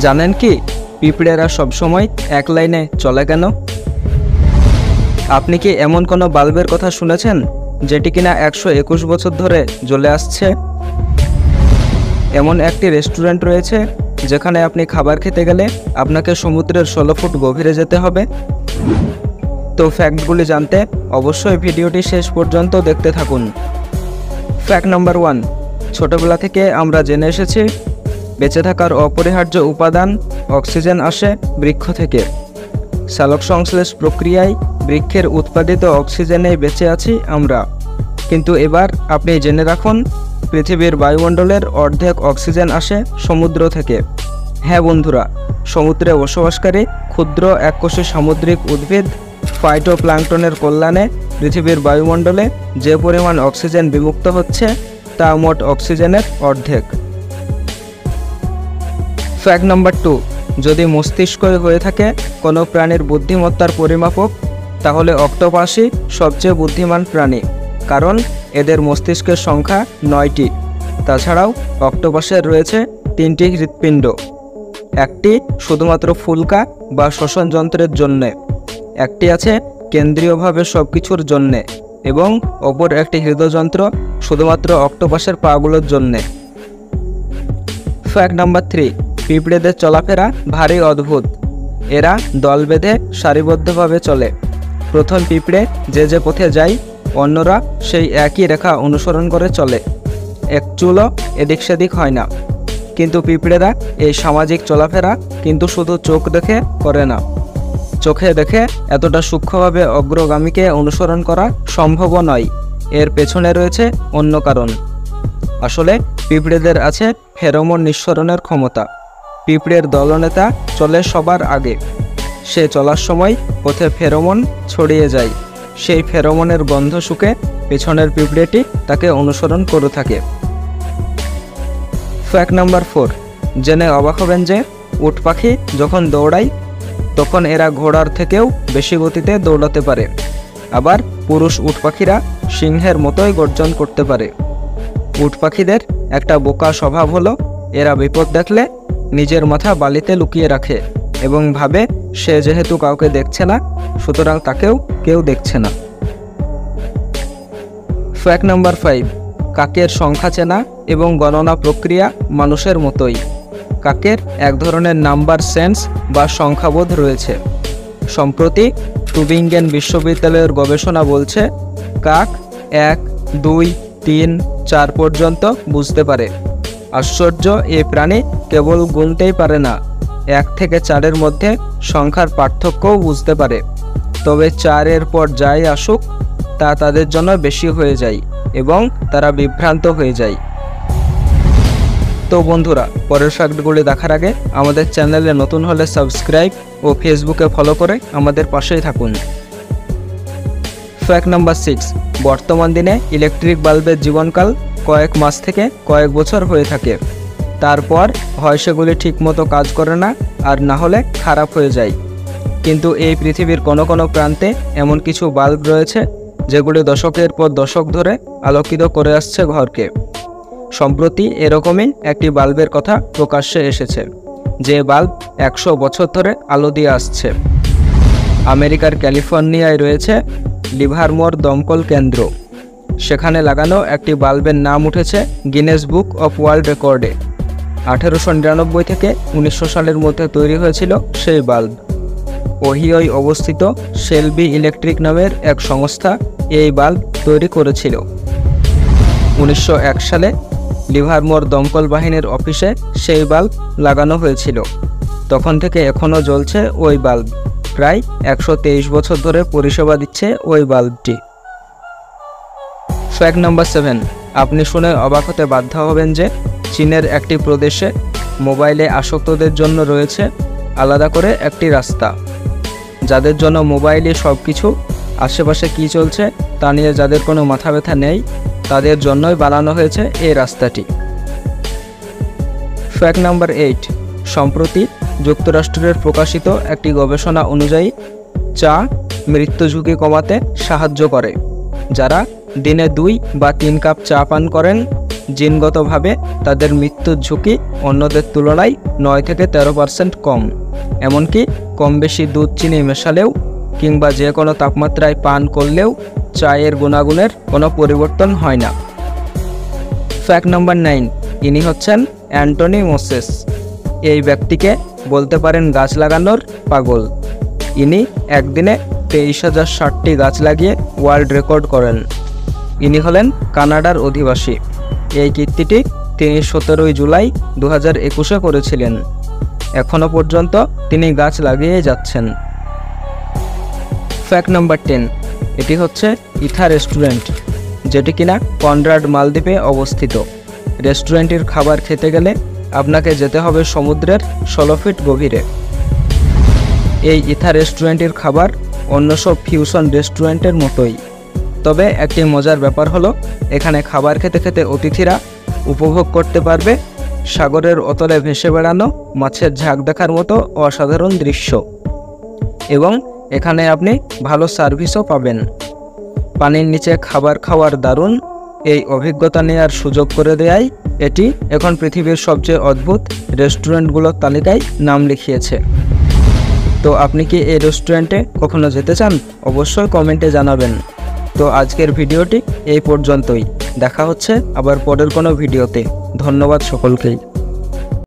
জানেন কি পিঁপড়েরা সবসময় এক লাইনে চলে কেন? আপনি কি এমন কোনো বাল্বের কথা শুনেছেন যেটি কিনা 121 বছর ধরে জ্বলে আসছে? এমন একটি রেস্টুরেন্ট রয়েছে যেখানে আপনি খাবার খেতে গেলে আপনাকে সমুদ্রের 16 ফুট গভীরে যেতে হবে। তো ফ্যাক্টগুলি জানতে অবশ্যই ভিডিওটি শেষ পর্যন্ত দেখতে থাকুন। ফ্যাক্ট নাম্বার 1, ছোটবেলা থেকে আমরা জেনে এসেছি বেঁচে থাকার অপরিহার্য উপাদান অক্সিজেন আসে বৃক্ষ থেকে। সালোক সংশ্লেষ প্রক্রিয়ায় বৃক্ষের উৎপাদিত অক্সিজেনেই বেঁচে আছি আমরা। কিন্তু এবার আপনি জেনে রাখুন পৃথিবীর বায়ুমণ্ডলের অর্ধেক অক্সিজেন আসে সমুদ্র থেকে। হ্যাঁ বন্ধুরা, সমুদ্রে বসবাসকারী ক্ষুদ্র এককোষী সামুদ্রিক উদ্ভিদ ফাইটোপ্ল্যাঙ্কটনের কল্যাণে পৃথিবীর বায়ুমণ্ডলে যে পরিমাণ অক্সিজেন বিমুক্ত হচ্ছে তা মোট অক্সিজেনের অর্ধেক। ফ্যাক্ট নাম্বার 2, যদি মস্তিষ্কই হয়ে থাকে কোনো প্রাণীর বুদ্ধিমত্তার পরিমাপক, তাহলে অক্টোপাসই সবচেয়ে বুদ্ধিমান প্রাণী, কারণ এদের মস্তিষ্কের সংখ্যা 9টি। তাছাড়াও অক্টোপাসের রয়েছে 3টি হৃৎপিণ্ড, একটি শুধুমাত্র ফুলকা বা শ্বসন যন্ত্রের জন্যে, একটি আছে কেন্দ্রীয়ভাবে সব কিছুর জন্যে এবং অপর একটি হৃদযন্ত্র শুধুমাত্র অক্টোপাসের পাগুলোর জন্যে। ফ্যাক্ট নাম্বার 3, পিঁপড়েদের চলাফেরা ভারী অদ্ভুত। এরা দল বেঁধে সারিবদ্ধভাবে চলে। প্রথম পিঁপড়ে যে পথে যায় অন্যরা সেই একই রেখা অনুসরণ করে চলে, এক চুলও এদিক সেদিক হয় না। কিন্তু পিঁপড়েরা এই সামাজিক চলাফেরা কিন্তু শুধু চোখ দেখে করে না, চোখে দেখে এতটা সূক্ষ্মভাবে অগ্রগামীকে অনুসরণ করা সম্ভবও নয়। এর পেছনে রয়েছে অন্য কারণ। আসলে পিঁপড়েদের আছে ফেরোমন নিঃসরণের ক্ষমতা। পিঁপড়ের দলনেতা চলে সবার আগে। সে চলার সময় পথে ফেরোমন ছড়িয়ে যায়। সেই ফেরোমনের গন্ধ শুকে পেছনের পিঁপড়েটি তাকে অনুসরণ করে থাকে। ফ্যাক্ট নাম্বার 4, জেনে অবাক হবেন যে উট পাখি যখন দৌড়ায় তখন এরা ঘোড়ার থেকেও বেশি গতিতে দৌড়াতে পারে। আবার পুরুষ উট পাখিরা সিংহের মতোই গর্জন করতে পারে। উট পাখিদের একটা বোকা স্বভাব হলো এরা বিপদ দেখলে নিজের মাথা বালিতে লুকিয়ে রাখে এবং ভাবে সে যেহেতু কাউকে দেখছে না সুতরাং তাকেও কেউ দেখছে না। ফ্যাক্ট নাম্বার 5, কাকের সংখ্যা চেনা এবং গণনা প্রক্রিয়া মানুষের মতোই। কাকের এক ধরনের নাম্বার সেন্স বা সংখ্যাবোধ রয়েছে। সম্প্রতি টুবিঙ্গেন বিশ্ববিদ্যালয়ের গবেষণা বলছে কাক 1, 2, 3, 4 পর্যন্ত বুঝতে পারে। আশ্চর্য, এই প্রাণী কেবল গুনতেই পারে না, 1 থেকে 4-এর মধ্যে সংখ্যার পার্থক্যও বুঝতে পারে। তবে 4-এর পর যাই আসুক তা তাদের জন্য বেশি হয়ে যায় এবং তারা বিভ্রান্ত হয়ে যায়। তো বন্ধুরা, পরের ফ্যাক্টগুলি দেখার আগে আমাদের চ্যানেলে নতুন হলে সাবস্ক্রাইব ও ফেসবুকে ফলো করে আমাদের পাশেই থাকুন। ফ্যাক্ট নাম্বার 6, বর্তমান দিনে ইলেকট্রিক বাল্বের জীবনকাল কয়েক মাস থেকে কয়েক বছর হয়ে থাকে। তারপর হয় সেগুলি ঠিকমতো কাজ করে না আর না হলে খারাপ হয়ে যায়। কিন্তু এই পৃথিবীর কোনো কোনো প্রান্তে এমন কিছু বাল্ব রয়েছে যেগুলি দশকের পর দশক ধরে আলোকিত করে আসছে ঘরকে। সম্প্রতি এরকমই একটি বাল্বের কথা প্রকাশ্যে এসেছে, যে বাল্ব 100 বছর ধরে আলো দিয়ে আসছে। আমেরিকার ক্যালিফোর্নিয়ায় রয়েছে লিভারমোর দমকল কেন্দ্র। সেখানে লাগানো একটি বাল্বের নাম উঠেছে গিনেস বুক অফ ওয়ার্ল্ড রেকর্ডে। 1899 থেকে 1900 সালের মধ্যে তৈরি হয়েছিল সেই বাল্ব। ওহিওয় অবস্থিত শেলবি ইলেকট্রিক নামের এক সংস্থা এই বাল্ব তৈরি করেছিল। 1901 সালে লিভারমোর দমকল বাহিনীর অফিসে সেই বাল্ব লাগানো হয়েছিল। তখন থেকে এখনও জ্বলছে ওই বাল্ব। প্রায় 123 বছর ধরে পরিষেবা দিচ্ছে ওই বাল্বটি। ফ্যাক্ট নাম্বার 7, আপনি শুনে অবাক হতে বাধ্য হবেন যে চীনের একটি প্রদেশে মোবাইলে আসক্তদের জন্য রয়েছে আলাদা করে একটি রাস্তা, যাদের জন্য মোবাইলে সব কিছু, আশেপাশে কী চলছে তা নিয়ে যাদের কোনো মাথা ব্যথা নেই তাদের জন্যই বানানো হয়েছে এই রাস্তাটি। ফ্যাক্ট নাম্বার 8, সম্প্রতি যুক্তরাষ্ট্রের প্রকাশিত একটি গবেষণা অনুযায়ী চা মৃত্যু ঝুঁকি কমাতে সাহায্য করে। যারা দিনে 2 বা 3 কাপ চা পান করেন জিনগতভাবে তাদের মৃত্যুর ঝুঁকি অন্যদের তুলনায় 9 থেকে 13% কম। এমনকি কম বেশি দুধ চিনি মেশালেও কিংবা যে কোনো তাপমাত্রায় পান করলেও চায়ের গুণাগুণের কোনো পরিবর্তন হয় না। ফ্যাক্ট নাম্বার 9, ইনি হচ্ছেন অ্যান্টনি মোসেস। এই ব্যক্তিকে বলতে পারেন গাছ লাগানোর পাগল। ইনি একদিনে 23,060টি গাছ লাগিয়ে ওয়ার্ল্ড রেকর্ড করেন। ইনি হলেন কানাডার অধিবাসী। এই কীর্তিটি তিনি 17 জুলাই 2021 করেছিলেন। এখনও পর্যন্ত তিনি গাছ লাগিয়ে যাচ্ছেন। ফ্যাক্ট নাম্বার 10, এটি হচ্ছে ইথা রেস্টুরেন্ট, যেটি কিনা কনরাড মালদ্বীপে অবস্থিত। রেস্টুরেন্টটির খাবার খেতে গেলে আপনাকে যেতে হবে সমুদ্রের 16 ফিট গভীরে। এই ইথা রেস্টুরেন্টের খাবার অন্য সব ফিউশন রেস্টুরেন্টের মতোই, তবে একটি মজার ব্যাপার হলো এখানে খাবার খেতে খেতে অতিথিরা উপভোগ করতে পারবে সাগরের অতলে ভেসে বেড়ানো মাছের ঝাঁক দেখার মতো অসাধারণ দৃশ্য, এবং এখানে আপনি ভালো সার্ভিসও পাবেন। পানির নিচে খাবার খাওয়ার দারুণ এই অভিজ্ঞতা নেওয়ার সুযোগ করে দেয় এটি এখন পৃথিবীর সবচেয়ে অদ্ভুত রেস্টুরেন্টগুলোর তালিকায় নাম লিখিয়েছে। তো আপনি কি এই রেস্টুরেন্টে কখনো যেতে চান? অবশ্যই কমেন্টে জানাবেন। তো আজকের ভিডিওটি এই পর্যন্তই। দেখা হচ্ছে আবার পরের কোনো ভিডিওতে। ধন্যবাদ সকলকেই।